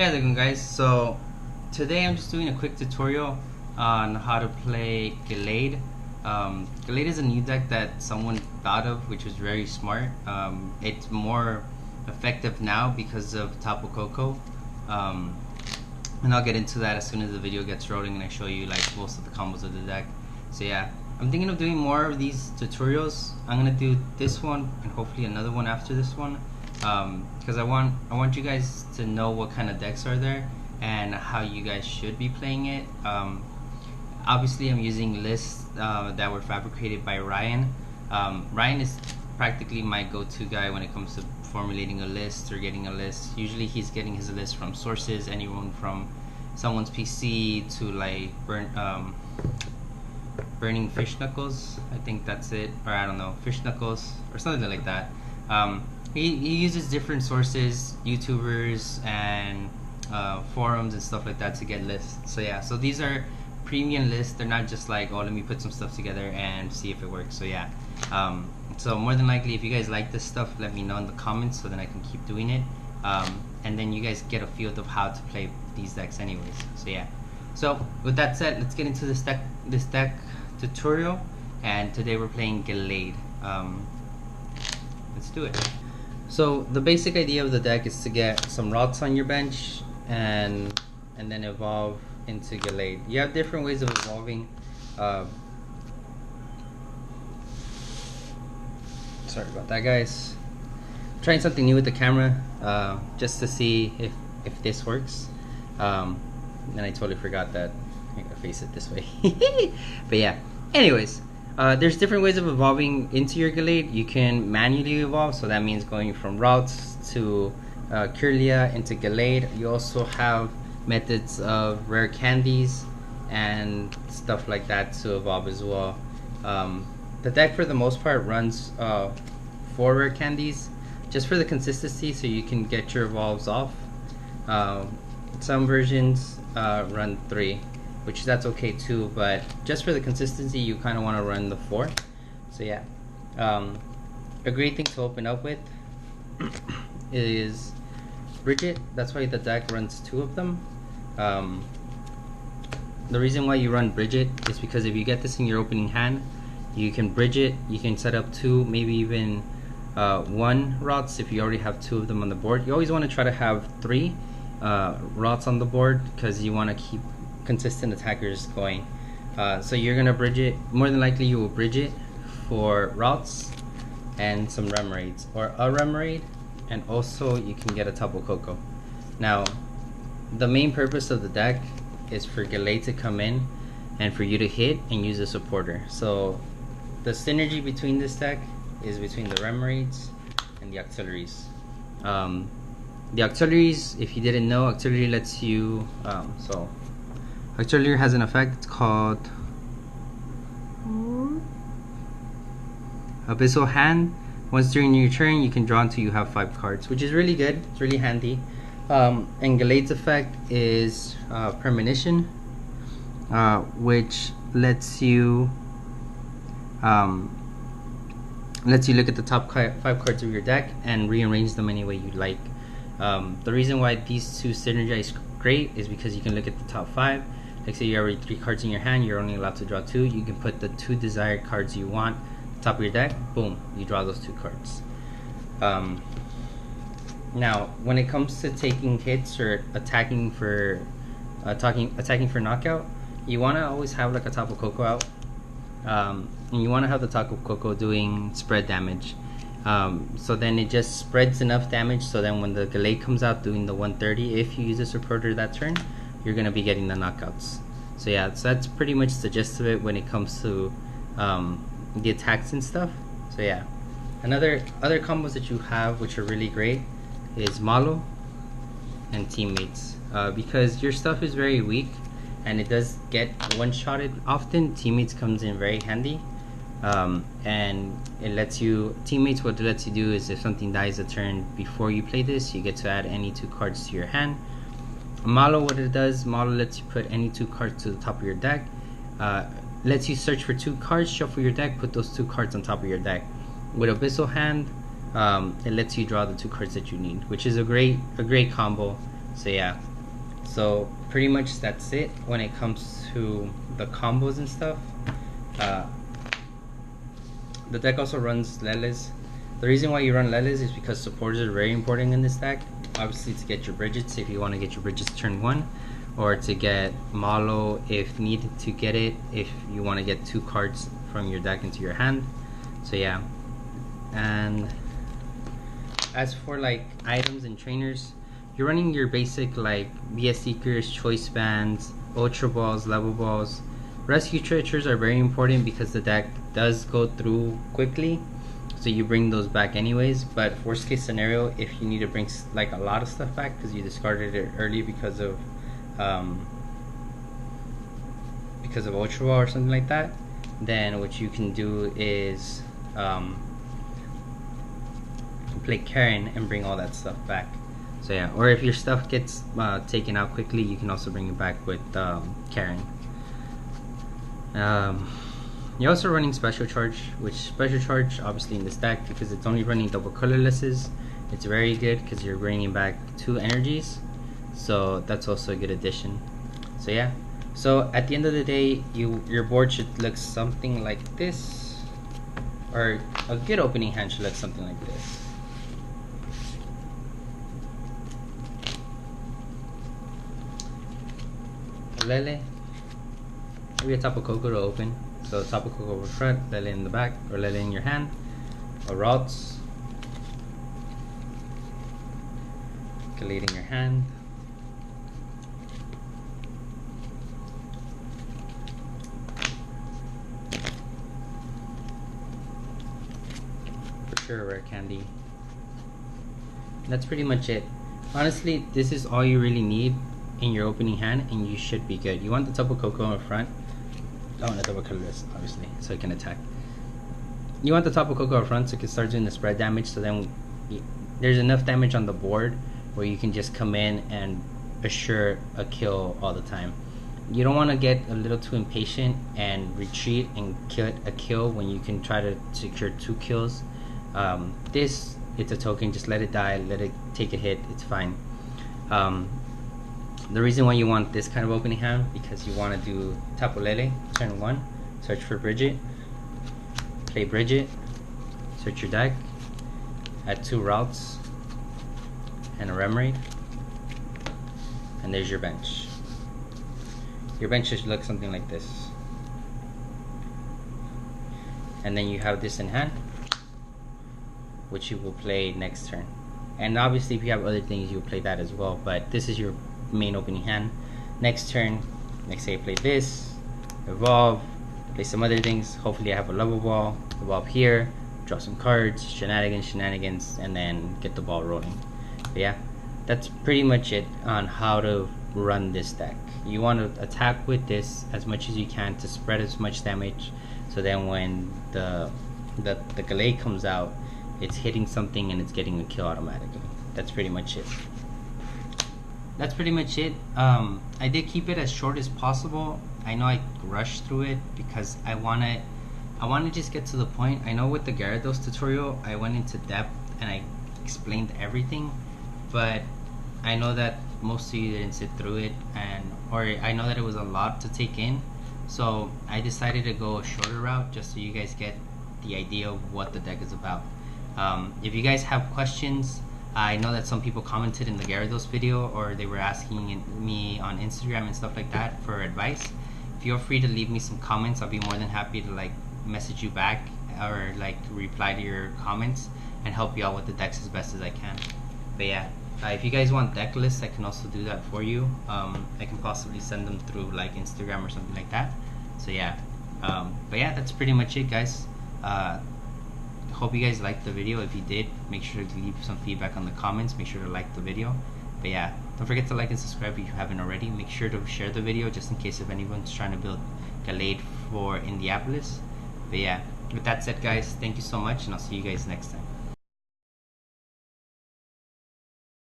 guys are going, guys. So today I'm just doing a quick tutorial on how to play Gallade. Gallade is a new deck that someone thought of, which was very smart. It's more effective now because of Tapu Koko, and I'll get into that as soon as the video gets rolling and I show you like most of the combos of the deck. So yeah, I'm thinking of doing more of these tutorials. I'm gonna do this one and hopefully another one after this one, because I want you guys to know what kind of decks are there and how you guys should be playing it. Obviously I'm using lists that were fabricated by Ryan. Ryan is practically my go-to guy when it comes to formulating a list or getting a list. Usually he's getting his list from sources, anyone from someone's PC to like Burning Fish Knuckles, I think that's it, or I don't know, Fish Knuckles or something like that. He uses different sources, YouTubers and forums and stuff like that to get lists. So yeah, so these are premium lists. They're not just like, oh, let me put some stuff together and see if it works. So yeah, so more than likely if you guys like this stuff, let me know in the comments so then I can keep doing it, and then you guys get a feel of how to play these decks anyways. So yeah, so with that said, let's get into this deck tutorial, and today we're playing Gallade. Let's do it. So the basic idea of the deck is to get some routes on your bench and then evolve into Gallade. You have different ways of evolving. Sorry about that, guys. I'm trying something new with the camera, just to see if this works. And I totally forgot that I gotta face it this way. But yeah, anyways, there's different ways of evolving into your Gallade. You can manually evolve, so that means going from routes to Kirlia into Gallade. You also have methods of rare candies and stuff like that to evolve as well. The deck for the most part runs 4 rare candies just for the consistency, so you can get your evolves off. Some versions run 3, which that's okay too, but just for the consistency you kind of want to run the 4. So yeah, a great thing to open up with is Bridget. That's why the deck runs 2 of them. The reason why you run Bridget is because if you get this in your opening hand, you can bridge it. You can set up 2, maybe even 1 routes if you already have 2 of them on the board. You always want to try to have 3 routes on the board because you want to keep consistent attackers going. So you're gonna bridge it. More than likely you will bridge it for routes and some Remoraid's or a Remoraid, and also you can get a Tapu Koko. Now the main purpose of the deck is for Gallade to come in and for you to hit and use a supporter. So the synergy between this deck is between the Remoraid's and the auxiliaries. The auxiliaries, if you didn't know, auxiliary lets you so auxiliary has an effect. It's called Abyssal Hand. Once during your turn, you can draw until you have 5 cards, which is really good. It's really handy. And Gallade's effect is Premonition, which lets you look at the top 5 cards of your deck and rearrange them any way you like. The reason why these 2 synergize great is because you can look at the top 5. Like say you already 3 cards in your hand, you're only allowed to draw 2. You can put the 2 desired cards you want at the top of your deck. Boom, you draw those 2 cards. Now, when it comes to taking hits or attacking for knockout, you want to always have like a Tapu Koko out, and you want to have the Tapu Koko doing spread damage. So then it just spreads enough damage so then when the Gallade comes out doing the 130, if you use a supporter that turn, you're gonna be getting the knockouts. So yeah, so that's pretty much the gist of it when it comes to the attacks and stuff. So yeah, other combos that you have which are really great is Malo and Teammates, because your stuff is very weak and it does get one-shotted often. Teammates comes in very handy, and it lets you, Teammates, what it lets you do is if something dies a turn before you play this, you get to add any 2 cards to your hand. Malo, what it does, Malo lets you put any 2 cards to the top of your deck, lets you search for 2 cards, shuffle your deck, put those 2 cards on top of your deck. With Abyssal Hand, it lets you draw the 2 cards that you need, which is a great combo. So yeah, So pretty much that's it when it comes to the combos and stuff. The deck also runs Leles. The reason why you run Leles is because supporters are very important in this deck. Obviously to get your Bridgets if you want to get your Bridgets turn 1, or to get Malo if needed to get it, if you want to get 2 cards from your deck into your hand. So yeah. And as for like items and trainers, you're running your basic like BS Seekers, Choice Bands, Ultra Balls, Level Balls. Rescue Treasures are very important because the deck does go through quickly, so you bring those back anyways. But worst case scenario, if you need to bring like a lot of stuff back because you discarded it early because of Ultra Ball or something like that, then what you can do is play Karen and bring all that stuff back. So yeah, or if your stuff gets taken out quickly, you can also bring it back with Karen. You're also running Special Charge, which Special Charge obviously in this deck, because it's only running double colorlesses, it's very good because you're bringing back 2 energies, so that's also a good addition. So yeah, so at the end of the day, your board should look something like this, or a good opening hand should look something like this. Lele, maybe a Tapu Koko to open. So Tapu Koko over front, Lele in the back, or Lele in your hand, or Routes, Gallade in your hand. For sure, rare candy. That's pretty much it. Honestly, this is all you really need in your opening hand, and you should be good. You want the Tapu Koko in front. Oh, and a double colorless, obviously, so it can attack. You want the Tapu Koko up front so it can start doing the spread damage, so then there's enough damage on the board where you can just come in and assure a kill all the time. You don't want to get a little too impatient and retreat and kill a kill when you can try to secure 2 kills. This, it's a token, just let it die, let it take a hit, it's fine. The reason why you want this kind of opening hand, because you want to do Tapu Lele, turn 1, search for Bridget, play Bridget, search your deck, add 2 Routes, and a Remoraid, and there's your bench. Your bench should look something like this. And then you have this in hand, which you will play next turn. And obviously if you have other things, you'll play that as well, but this is your main opening hand. Next turn, let's say I play this, evolve, play some other things. Hopefully I have a level ball, evolve here, draw some cards, shenanigans, and then get the ball rolling. But yeah, that's pretty much it on how to run this deck. You want to attack with this as much as you can to spread as much damage, so then when the Gallade comes out, it's hitting something and it's getting a kill automatically. That's pretty much it. That's pretty much it. I did keep it as short as possible. I know I rushed through it because I wanna just get to the point. I know with the Gyarados tutorial I went into depth and I explained everything, but I know that most of you didn't sit through it, or I know that it was a lot to take in, so I decided to go a shorter route just so you guys get the idea of what the deck is about. If you guys have questions, I know that some people commented in the Gyarados video, or they were asking me on Instagram and stuff like that for advice. Feel free to leave me some comments. I'll be more than happy to like message you back or like reply to your comments and help you out with the decks as best as I can. But yeah, if you guys want deck lists, I can also do that for you. I can possibly send them through like Instagram or something like that. So yeah, but yeah, that's pretty much it, guys. Hope you guys liked the video. If you did, make sure to leave some feedback on the comments. Make sure to like the video. But yeah, don't forget to like and subscribe if you haven't already. Make sure to share the video just in case if anyone's trying to build Gallade for Indianapolis. But yeah, with that said, guys, thank you so much, and I'll see you guys next time.